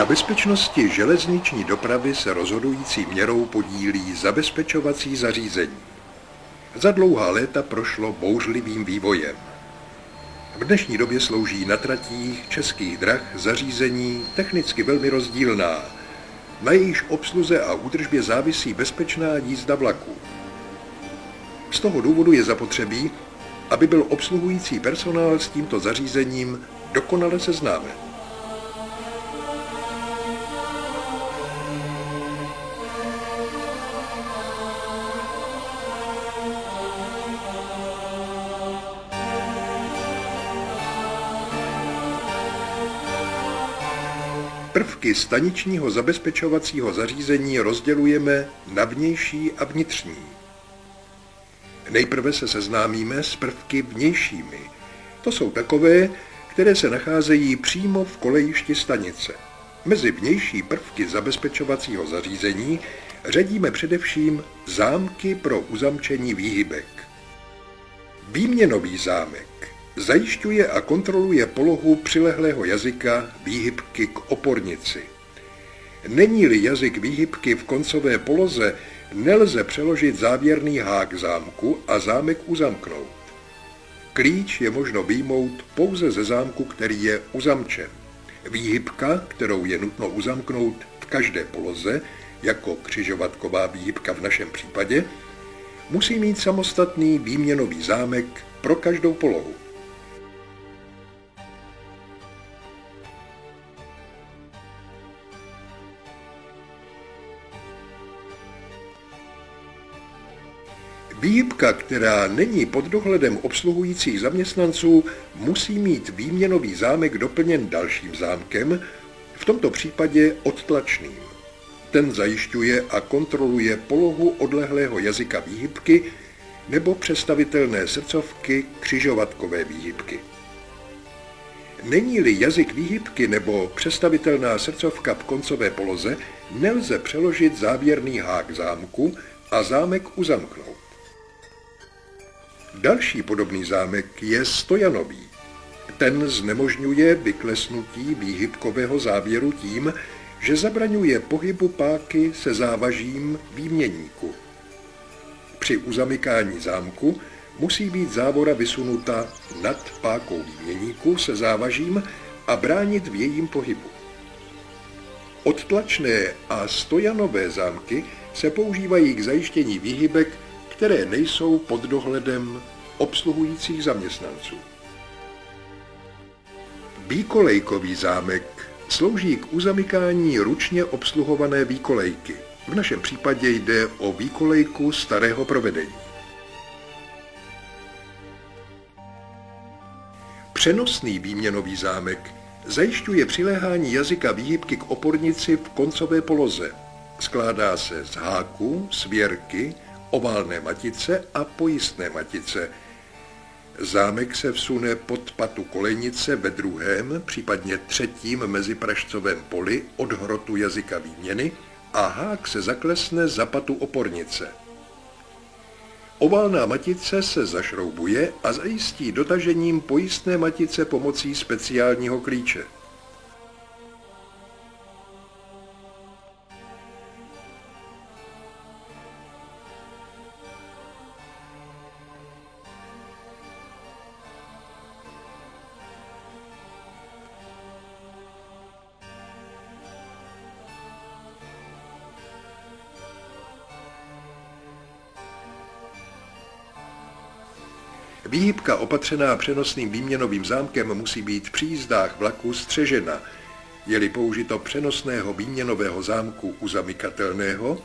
bezpečnosti železniční dopravy se rozhodující měrou podílí zabezpečovací zařízení. Za dlouhá léta prošlo bouřlivým vývojem. V dnešní době slouží na tratích Českých drah zařízení technicky velmi rozdílná, na jejíž obsluze a údržbě závisí bezpečná jízda vlaků. Z toho důvodu je zapotřebí, aby byl obsluhující personál s tímto zařízením dokonale seznámen. Prvky staničního zabezpečovacího zařízení rozdělujeme na vnější a vnitřní. Nejprve se seznámíme s prvky vnějšími. To jsou takové, které se nacházejí přímo v kolejišti stanice. Mezi vnější prvky zabezpečovacího zařízení řadíme především zámky pro uzamčení výhybek. Výměnový zámek zajišťuje a kontroluje polohu přilehlého jazyka výhybky k opornici. Není-li jazyk výhybky v koncové poloze, nelze přeložit závěrný hák zámku a zámek uzamknout. Klíč je možno vyjmout pouze ze zámku, který je uzamčen. Výhybka, kterou je nutno uzamknout v každé poloze, jako křižovatková výhybka v našem případě, musí mít samostatný výměnový zámek pro každou polohu. Výhybka, která není pod dohledem obsluhujících zaměstnanců, musí mít výměnový zámek doplněn dalším zámkem, v tomto případě odtlačným. Ten zajišťuje a kontroluje polohu odlehlého jazyka výhybky nebo přestavitelné srdcovky křižovatkové výhybky. Není-li jazyk výhybky nebo přestavitelná srdcovka v koncové poloze, nelze přeložit závěrný hák zámku a zámek uzamknout. Další podobný zámek je stojanový. Ten znemožňuje vyklesnutí výhybkového závěru tím, že zabraňuje pohybu páky se závažím výměníku. Při uzamykání zámku musí být závora vysunuta nad pákou výměníku se závažím a bránit v jejím pohybu. Odtlačné a stojanové zámky se používají k zajištění výhybek, které nejsou pod dohledem obsluhujících zaměstnanců. Výkolejkový zámek slouží k uzamykání ručně obsluhované výkolejky. V našem případě jde o výkolejku starého provedení. Přenosný výměnový zámek zajišťuje přiléhání jazyka výhybky k opornici v koncové poloze. Skládá se z háku, svěrky, oválné matice a pojistné matice. Zámek se vsune pod patu kolejnice ve druhém, případně třetím mezipražcovém poli od hrotu jazyka výměny a hák se zaklesne za patu opornice. Oválná matice se zašroubuje a zajistí dotažením pojistné matice pomocí speciálního klíče. Výhybka opatřená přenosným výměnovým zámkem musí být při jízdách vlaku střežena. Je-li použito přenosného výměnového zámku uzamykatelného,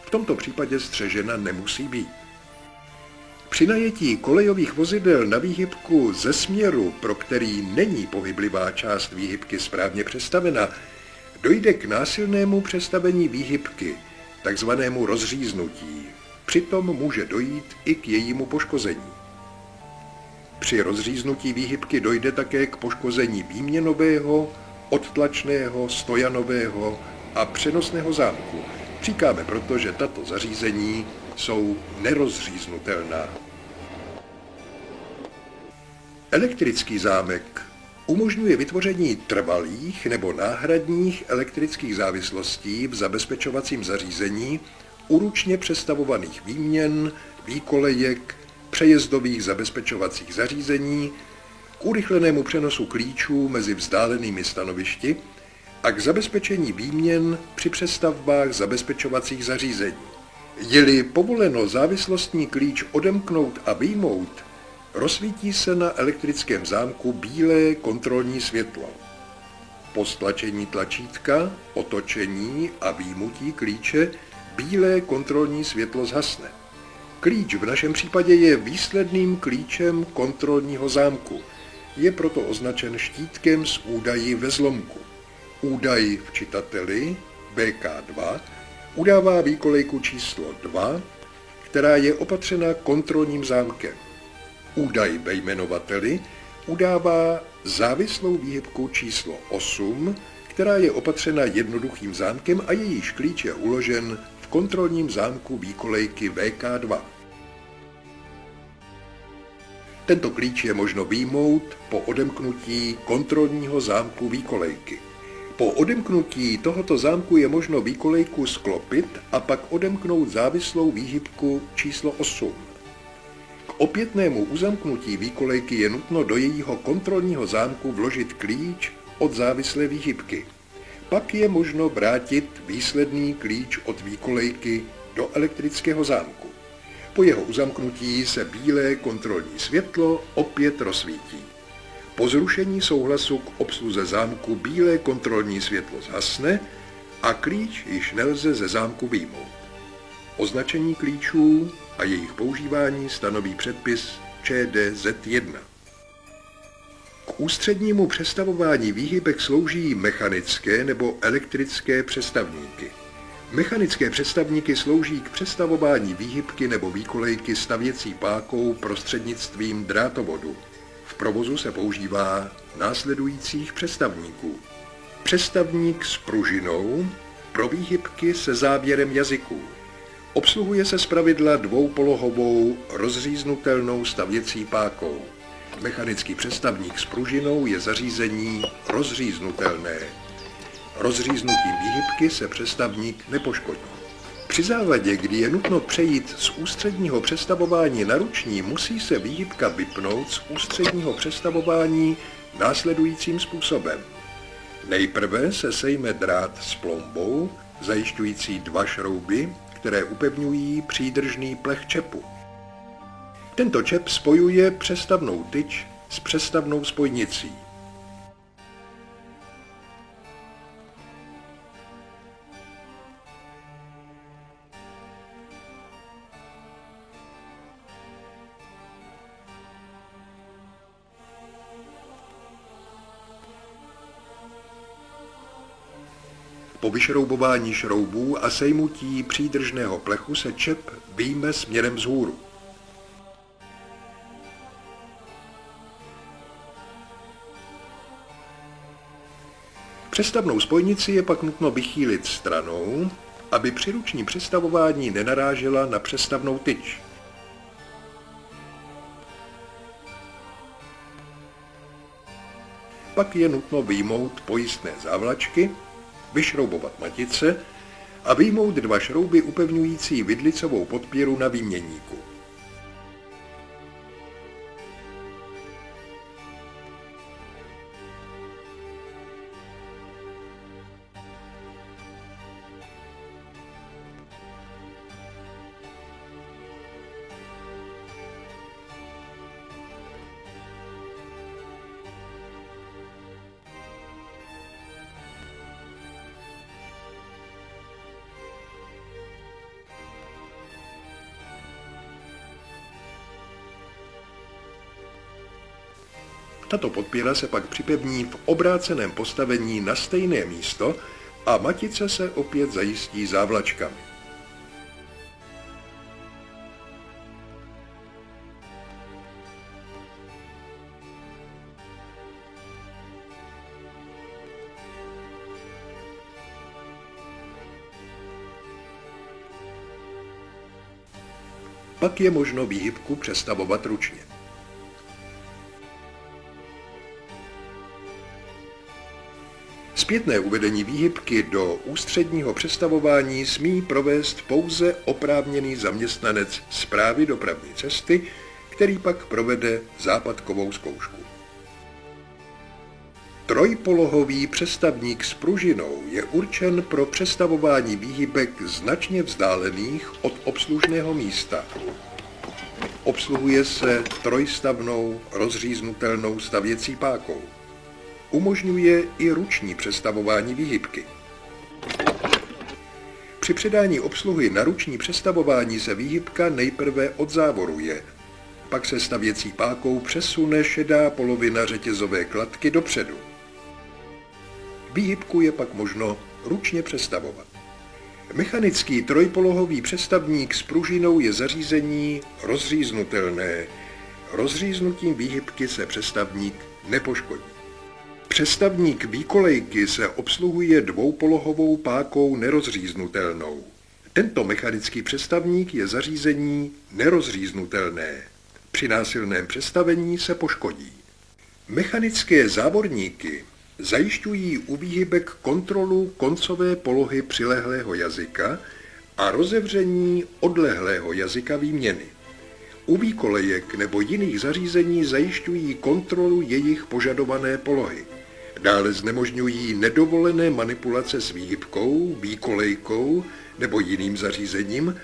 v tomto případě střežena nemusí být. Při najetí kolejových vozidel na výhybku ze směru, pro který není pohyblivá část výhybky správně přestavena, dojde k násilnému přestavení výhybky, takzvanému rozříznutí. Přitom může dojít i k jejímu poškození. Při rozříznutí výhybky dojde také k poškození výměnového, odtlačného, stojanového a přenosného zámku. Říkáme proto, že tato zařízení jsou nerozříznutelná. Elektrický zámek Umožňuje vytvoření trvalých nebo náhradních elektrických závislostí v zabezpečovacím zařízení u ručně přestavovaných výměn, výkolejek, přejezdových zabezpečovacích zařízení, k urychlenému přenosu klíčů mezi vzdálenými stanovišti a k zabezpečení výměn při přestavbách zabezpečovacích zařízení. Je-li povoleno závislostní klíč odemknout a vyjmout, rozsvítí se na elektrickém zámku bílé kontrolní světlo. Po stlačení tlačítka, otočení a vyjmutí klíče bílé kontrolní světlo zhasne. Klíč v našem případě je výsledným klíčem kontrolního zámku. Je proto označen štítkem s údaji ve zlomku. Údaj v čitateli VK2 udává výkolejku číslo 2, která je opatřena kontrolním zámkem. Údaj ve jmenovateli udává závislou výhybku číslo 8, která je opatřena jednoduchým zámkem a jejíž klíč je uložen v kontrolním zámku výkolejky VK2. Tento klíč je možno vyjmout po odemknutí kontrolního zámku výkolejky. Po odemknutí tohoto zámku je možno výkolejku sklopit a pak odemknout závislou výhybku číslo 8. K opětnému uzamknutí výkolejky je nutno do jejího kontrolního zámku vložit klíč od závislé výhybky. Pak je možno vrátit výsledný klíč od výkolejky do elektrického zámku. Po jeho uzamknutí se bílé kontrolní světlo opět rozsvítí. Po zrušení souhlasu k obsluze zámku bílé kontrolní světlo zhasne a klíč již nelze ze zámku vyjmout. Označení klíčů a jejich používání stanoví předpis ČDZ1. K ústřednímu přestavování výhybek slouží mechanické nebo elektrické přestavníky. Mechanické přestavníky slouží k přestavování výhybky nebo výkolejky stavěcí pákou prostřednictvím drátovodu. V provozu se používá následujících přestavníků. Přestavník s pružinou pro výhybky se záběrem jazyků. Obsluhuje se zpravidla dvoupolohovou rozříznutelnou stavěcí pákou. Mechanický přestavník s pružinou je zařízení rozříznutelné. Rozříznutím výhybky se přestavník nepoškodí. Při závadě, kdy je nutno přejít z ústředního přestavování na ruční, musí se výhybka vypnout z ústředního přestavování následujícím způsobem. Nejprve se sejme drát s plombou, zajišťující 2 šrouby, které upevňují přídržný plech čepu. Tento čep spojuje přestavnou tyč s přestavnou spojnicí. Po vyšroubování šroubů a sejmutí přídržného plechu se čep vyjme směrem vzhůru. Přestavnou spojnici je pak nutno vychýlit stranou, aby při ručním přestavování nenarážela na přestavnou tyč. Pak je nutno vyjmout pojistné závlačky, vyšroubovat matice a vyjmout 2 šrouby upevňující vidlicovou podpěru na výměnníku. Tato podpěra se pak připevní v obráceném postavení na stejné místo a matice se opět zajistí závlačkami. Pak je možno výhybku přestavovat ručně. Zpětné uvedení výhybky do ústředního přestavování smí provést pouze oprávněný zaměstnanec Správy dopravní cesty, který pak provede západkovou zkoušku. Trojpolohový přestavník s pružinou je určen pro přestavování výhybek značně vzdálených od obslužného místa. Obsluhuje se trojstavnou rozříznutelnou stavěcí pákou. Umožňuje i ruční přestavování výhybky. Při předání obsluhy na ruční přestavování se výhybka nejprve odzávoruje, pak se stavěcí pákou přesune šedá polovina řetězové kladky dopředu. Výhybku je pak možno ručně přestavovat. Mechanický trojpolohový přestavník s pružinou je zařízení rozříznutelné. Rozříznutím výhybky se přestavník nepoškodí. Přestavník výkolejky se obsluhuje dvoupolohovou pákou nerozříznutelnou. Tento mechanický přestavník je zařízení nerozříznutelné. Při násilném přestavení se poškodí. Mechanické závorníky zajišťují u výhybek kontrolu koncové polohy přilehlého jazyka a rozevření odlehlého jazyka výměny. U výkolejek nebo jiných zařízení zajišťují kontrolu jejich požadované polohy. Dále znemožňují nedovolené manipulace s výhybkou, výkolejkou nebo jiným zařízením,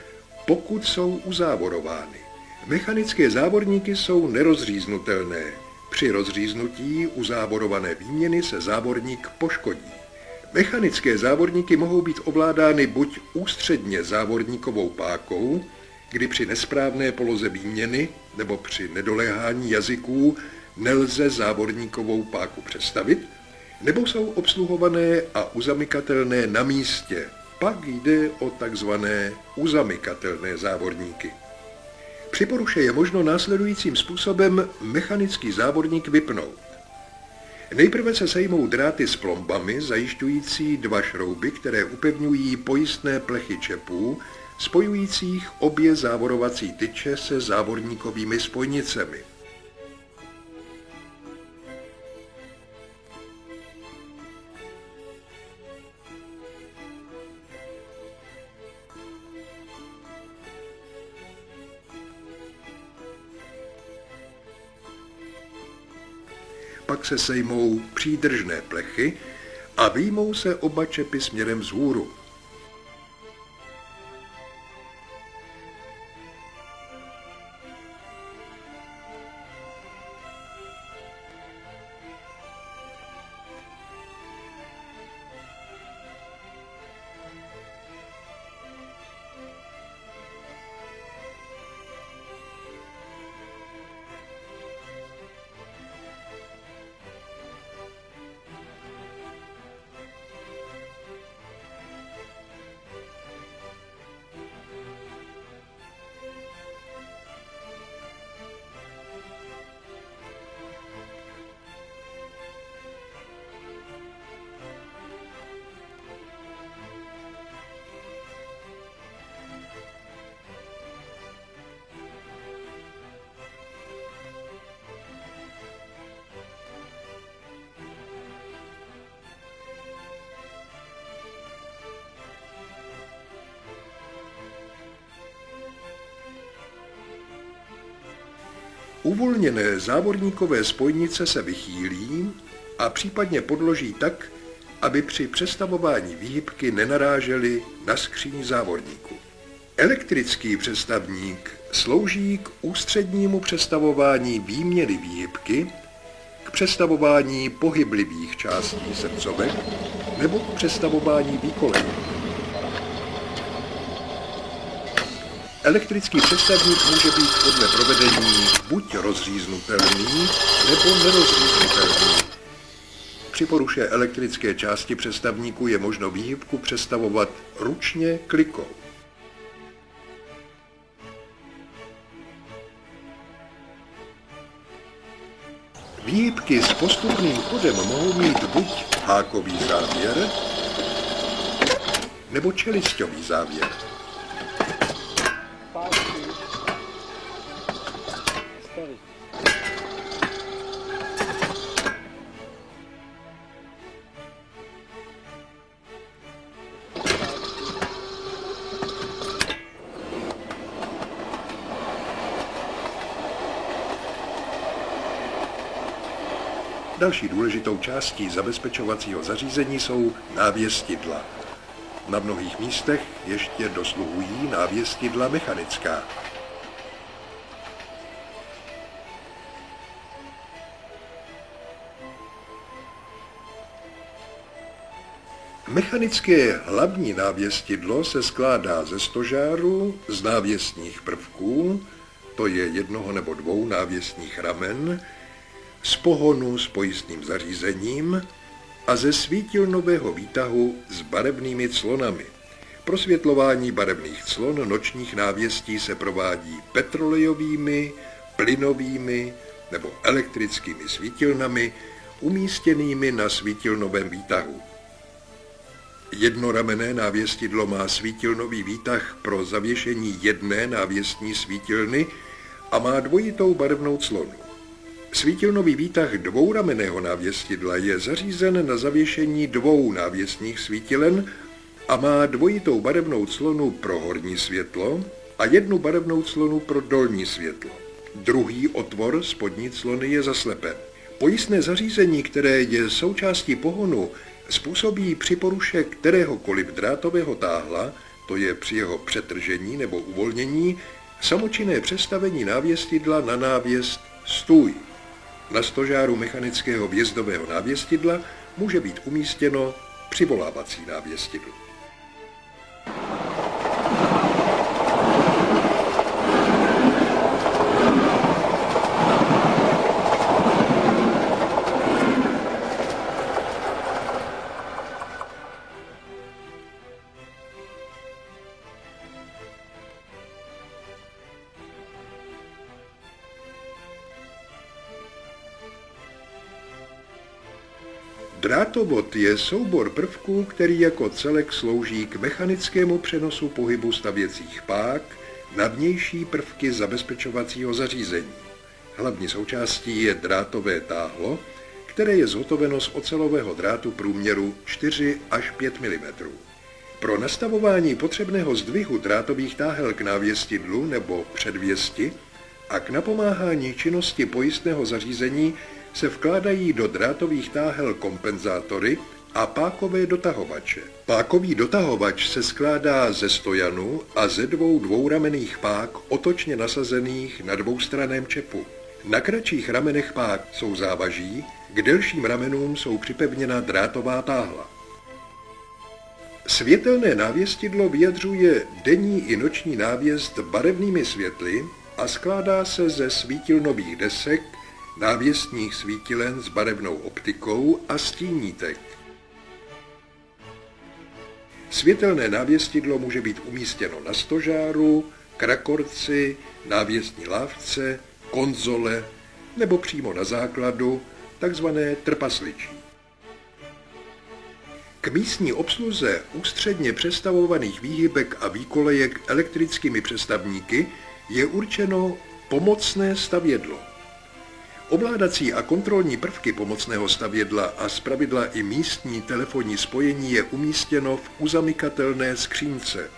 pokud jsou uzávorovány. Mechanické závorníky jsou nerozříznutelné. Při rozříznutí uzávorované výměny se závorník poškodí. Mechanické závorníky mohou být ovládány buď ústředně závorníkovou pákou, kdy při nesprávné poloze výměny nebo při nedoléhání jazyků nelze závorníkovou páku přestavit, nebo jsou obsluhované a uzamykatelné na místě. Pak jde o takzvané uzamykatelné závorníky. Při poruše je možno následujícím způsobem mechanický závorník vypnout. Nejprve se sejmou dráty s plombami zajišťující dva šrouby, které upevňují pojistné plechy čepů, spojujících obě závorovací tyče se závorníkovými spojnicemi. Pak se sejmou přídržné plechy a vyjmou se oba čepy směrem vzhůru. Uvolněné závorníkové spojnice se vychýlí a případně podloží tak, aby při přestavování výhybky nenarážely na skříň závorníku. Elektrický přestavník slouží k ústřednímu přestavování výměny výhybky, k přestavování pohyblivých částí srdcovek nebo k přestavování výkolejů. Elektrický přestavník může být podle provedení buď rozříznutelný nebo nerozříznutelný. Při poruše elektrické části přestavníku je možno výhybku přestavovat ručně klikou. Výhybky s postupným chodem mohou mít buď hákový závěr nebo čelisťový závěr. Další důležitou částí zabezpečovacího zařízení jsou návěstidla. Na mnohých místech ještě dosluhují návěstidla mechanická. Mechanické hlavní návěstidlo se skládá ze stožáru, z návěstních prvků, to je jednoho nebo dvou návěstních ramen, z pohonu s pojistným zařízením a ze svítilnového výtahu s barevnými clonami. Prosvětlování barevných clon nočních návěstí se provádí petrolejovými, plynovými nebo elektrickými svítilnami umístěnými na svítilnovém výtahu. Jednoramenné návěstidlo má svítilnový výtah pro zavěšení jedné návěstní svítilny a má dvojitou barevnou clonu. Svítilnový výtah dvouramenného návěstidla je zařízen na zavěšení dvou návěstních svítilen a má dvojitou barevnou clonu pro horní světlo a jednu barevnou clonu pro dolní světlo. Druhý otvor spodní clony je zaslepen. Pojistné zařízení, které je součástí pohonu, způsobí při poruše kteréhokoliv drátového táhla, to je při jeho přetržení nebo uvolnění, samočinné přestavení návěstidla na návěst stůj. Na stožáru mechanického vjezdového návěstidla může být umístěno přivolávací návěstidlo. Drátovod je soubor prvků, který jako celek slouží k mechanickému přenosu pohybu stavěcích pák na vnější prvky zabezpečovacího zařízení. Hlavní součástí je drátové táhlo, které je zhotoveno z ocelového drátu průměru 4 až 5 mm. Pro nastavování potřebného zdvihu drátových táhel k návěstidlu nebo předvěsti a k napomáhání činnosti pojistného zařízení se vkládají do drátových táhel kompenzátory a pákové dotahovače. Pákový dotahovač se skládá ze stojanu a ze dvou dvouramenných pák otočně nasazených na dvoustranném čepu. Na kratších ramenech pák jsou závaží, k delším ramenům jsou připevněna drátová táhla. Světelné návěstidlo vyjadřuje denní i noční návěst barevnými světly a skládá se ze svítilnových desek, návěstních svítilen s barevnou optikou a stínítek. Světelné návěstidlo může být umístěno na stožáru, krakorci, návěstní lávce, konzole nebo přímo na základu, takzvané trpasličí. K místní obsluze ústředně přestavovaných výhybek a výkolejek elektrickými přestavníky je určeno pomocné stavědlo. Ovládací a kontrolní prvky pomocného stavědla a zpravidla i místní telefonní spojení je umístěno v uzamykatelné skřínce.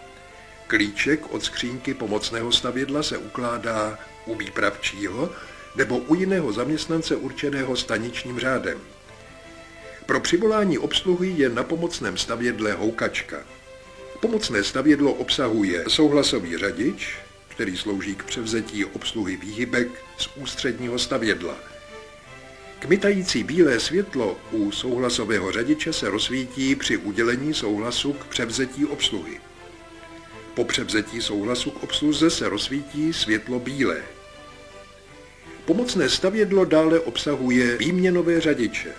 Klíček od skřínky pomocného stavědla se ukládá u výpravčího nebo u jiného zaměstnance určeného staničním řádem. Pro přivolání obsluhy je na pomocném stavědle houkačka. Pomocné stavědlo obsahuje souhlasový řadič, který slouží k převzetí obsluhy výhybek z ústředního stavědla. Kmitající bílé světlo u souhlasového řadiče se rozsvítí při udělení souhlasu k převzetí obsluhy. Po převzetí souhlasu k obsluze se rozsvítí světlo bílé. Pomocné stavědlo dále obsahuje výměnové řadiče.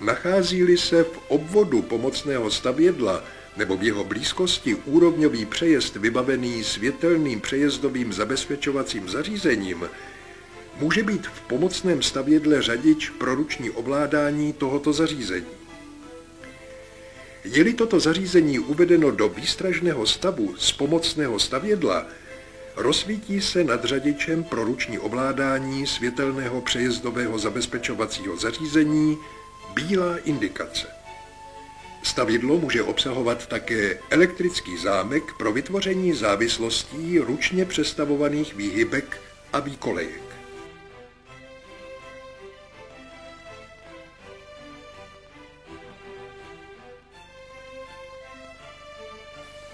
Nachází-li se v obvodu pomocného stavědla nebo v jeho blízkosti úrovňový přejezd vybavený světelným přejezdovým zabezpečovacím zařízením, může být v pomocném stavědle řadič pro ruční ovládání tohoto zařízení. Je-li toto zařízení uvedeno do výstražného stavu z pomocného stavědla, rozsvítí se nad řadičem pro ruční ovládání světelného přejezdového zabezpečovacího zařízení bílá indikace. Stavidlo může obsahovat také elektrický zámek pro vytvoření závislostí ručně přestavovaných výhybek a výkolejek.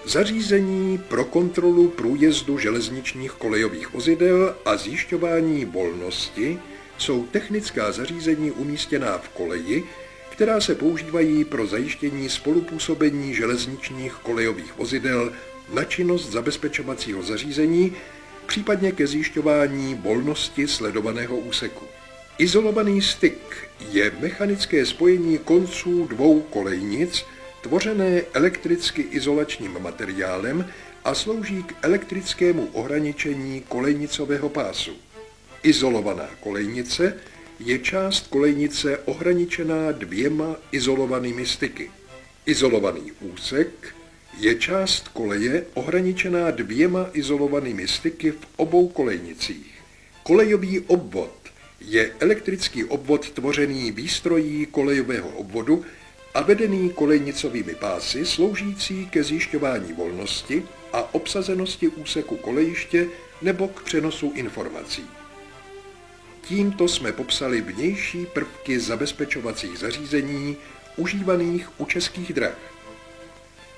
Zařízení pro kontrolu průjezdu železničních kolejových vozidel a zjišťování volnosti jsou technická zařízení umístěná v koleji, která se používají pro zajištění spolupůsobení železničních kolejových vozidel na činnost zabezpečovacího zařízení, případně ke zjišťování volnosti sledovaného úseku. Izolovaný styk je mechanické spojení konců dvou kolejnic, tvořené elektricky izolačním materiálem a slouží k elektrickému ohraničení kolejnicového pásu. Izolovaná kolejnice je část kolejnice ohraničená dvěma izolovanými styky. Izolovaný úsek je část koleje ohraničená dvěma izolovanými styky v obou kolejnicích. Kolejový obvod je elektrický obvod tvořený výstrojí kolejového obvodu a vedený kolejnicovými pásy, sloužící ke zjišťování volnosti a obsazenosti úseku kolejiště nebo k přenosu informací. Tímto jsme popsali vnější prvky zabezpečovacích zařízení užívaných u Českých drah.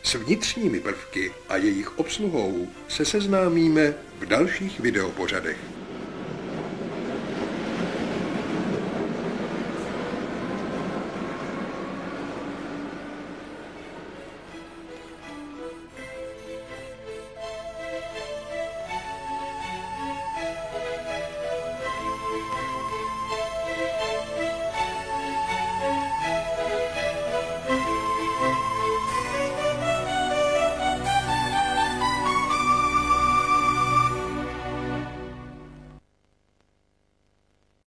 S vnitřními prvky a jejich obsluhou se seznámíme v dalších videopořadech.